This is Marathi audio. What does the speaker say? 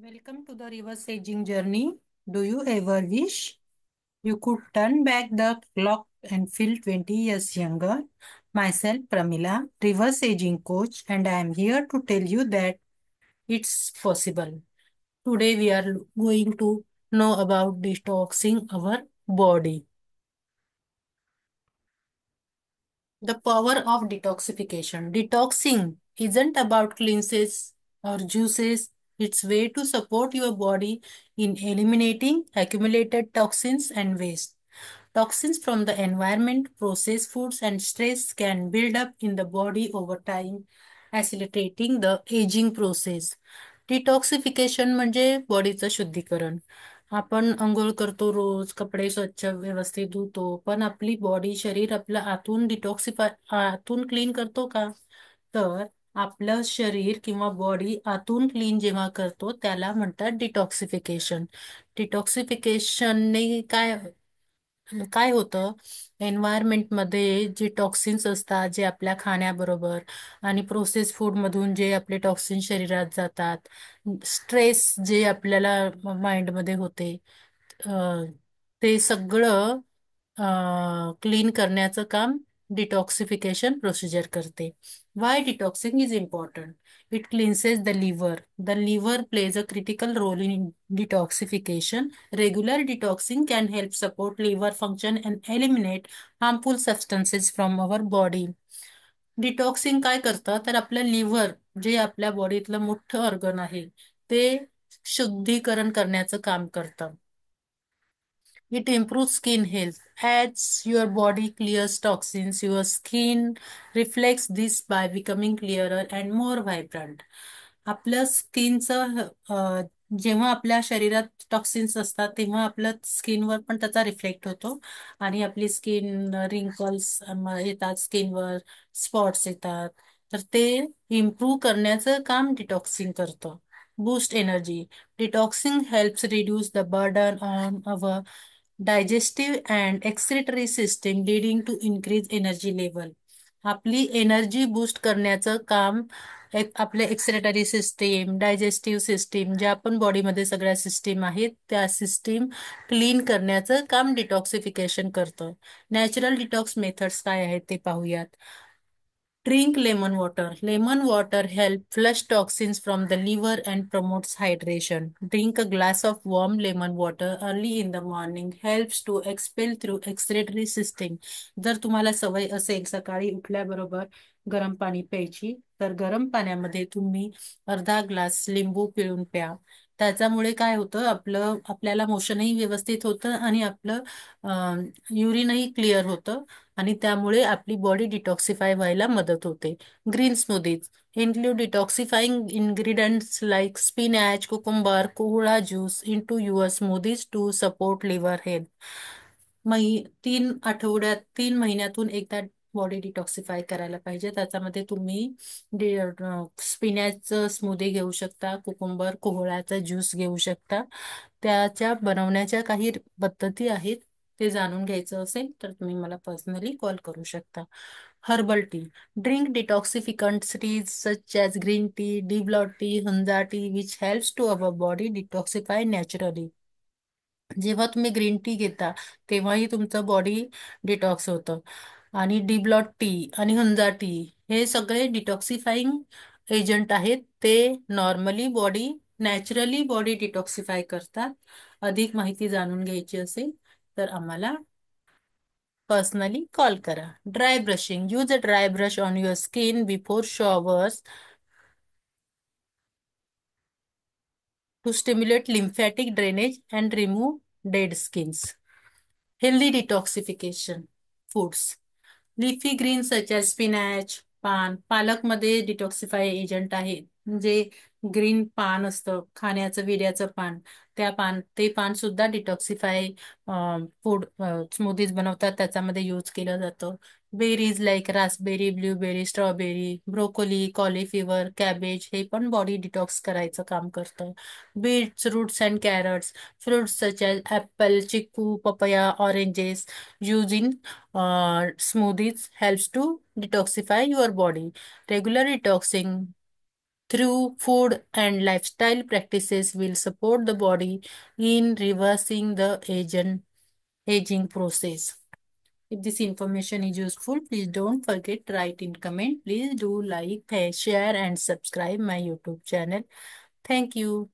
Welcome to the reverse aging journey. Do you ever wish you could turn back the clock and feel 20 years younger? Myself, Pramila, reverse aging coach, and I am here to tell you that it's possible. Today, we are going to know about detoxing our body. The power of detoxification. Detoxing isn't about cleanses or juices. It's way to support your body in eliminating accumulated toxins and waste. Toxins from the environment, processed foods, and stress can build up in the body over time, accelerating the aging process. Detoxification म्हणजे बॉडीचं शुद्धीकरण. आपण अंघोळ करतो रोज, कपडे स्वच्छ व्यवस्थित धुतो, पण आपली बॉडी, शरीर आपलं आतून क्लीन करतो का? तर आपलं शरीर किंवा बॉडी आतून क्लीन जेव्हा करतो त्याला म्हणतात डिटॉक्सिफिकेशन. डिटॉक्सिफिकेशनने काय काय होतं, एन्व्हायरमेंटमध्ये जे टॉक्सिन्स असतात, जे आपल्या खाण्याबरोबर आणि प्रोसेस फूडमधून जे आपले टॉक्सिन शरीरात जातात, स्ट्रेस जे आपल्याला माइंडमध्ये होते, अ, ते सगळं क्लीन करण्याचं काम डिटॉक्सिफिकेशन प्रोसिजर करते. Y detoxing is important? It cleanses the liver. The liver plays a critical role in detoxification. Regular detoxing can help support liver function and eliminate harmful substances from our body. Detoxing काय करतं, तर आपलं लिव्हर, जे आपल्या बॉडीतलं मोठं ऑर्गन आहे, ते शुद्धीकरण करण्याचं काम करतं. It improves skin health. As your body clears toxins, your skin reflects this by becoming clearer and more vibrant. आपलं स्किनचं जेव्हा आपल्या शरीरात टॉक्सिन्स असतात तेव्हा आपल्या स्किनवर पण त्याचा रिफ्लेक्ट होतो आणि आपली स्किन रिंकल्स येतात, स्किनवर स्पॉट्स येतात. तर ते इम्प्रूव्ह करण्याचं काम डिटॉक्सिंग करतं. Boost energy. Detoxing helps reduce the burden on our digestive and excretory system, leading to increased energy level. आपली एनर्जी बूस्ट करण्याचं काम आपल्या एक्सक्रेटरी सिस्टीम, डायजेस्टिव्ह सिस्टीम, ज्या पण बॉडीमध्ये सगळ्या सिस्टीम आहेत त्या सिस्टीम क्लीन करण्याचं काम डिटॉक्सिफिकेशन करतं. नॅचरल डिटॉक्स मेथड्स काय आहेत ते पाहूयात. Drink lemon water. Lemon water helps flush toxins from the liver and promotes hydration. Drink a glass of warm lemon water early in the morning. Helps to expel through excretory system. जर तुम्हाला सवय असेल सकाळी उठल्याबरोबर गरम पाणी प्यायची, तर गरम पाण्यामध्ये तुम्ही अर्धा ग्लास लिंबू पिळून प्या. त्याच्यामुळे काय होतं, आपल्याला मोशनही व्यवस्थित होतं आणि आपलं युरिनही क्लिअर होतं आणि त्यामुळे आपली बॉडी डिटॉक्सिफाय व्हायला मदत होते. Green smoothies include detoxifying ingredients like spinach, cucumber, कोहळा juice into your smoothies to support liver health. 3 महिन्यातून एकदा बॉडी डिटॉक्सिफाय करायला पाहिजे. त्याच्यामध्ये तुम्ही स्पिनॅचचं स्मूदी घेऊ शकता, कुकुंबर कोहळ्याचा ज्यूस घेऊ शकता. त्याच्या बनवण्याच्या काही पद्धती आहेत, ते जाणून घ्यायचं असेल तर तुम्ही मला पर्सनली कॉल करू शकता. Herbal tea. Drink detoxificants teas such as green tea, debloat tea, हंजा tea, which helps to our body detoxify naturally. जेव्हा तुम्ही ग्रीन टी घेता तेव्हाही तुमचं बॉडी डिटॉक्स होतं. आणि डी ब्लॉट टी आणि हंजा टी हे सगळे डिटॉक्सिफाईंग एजंट आहेत. ते नॉर्मली नॅचरली बॉडी डिटॉक्सिफाय करतात. अधिक माहिती जाणून घ्यायची असेल तर आम्हाला पर्सनली कॉल करा. Dry brushing. Use a dry brush on your skin before showers to stimulate lymphatic drainage and remove dead skins. Healthy detoxification foods. Leafy greens such as spinach, पालकमध्ये डिटॉक्सिफाय एजंट आहे. जे ग्रीन पान असतं, खाण्याचं विड्याचं पान, ते पान सुद्धा डिटॉक्सिफाय फूड स्मूदीज बनवतात त्याच्यामध्ये यूज केलं जातं. Berries like raspberry, blueberry, strawberry, broccoli, cauliflower, cabbage हे पण बॉडी डिटॉक्स करायचं काम करतं. Beets, roots and carrots. Fruits such as apple, chickpea, papaya, oranges used in smoothies helps to detoxify your body. Regular detoxing through food and lifestyle practices will support the body in reversing the aging process. If this information is useful, please don't forget to write in comment. Please do like, share and subscribe my YouTube channel. Thank you.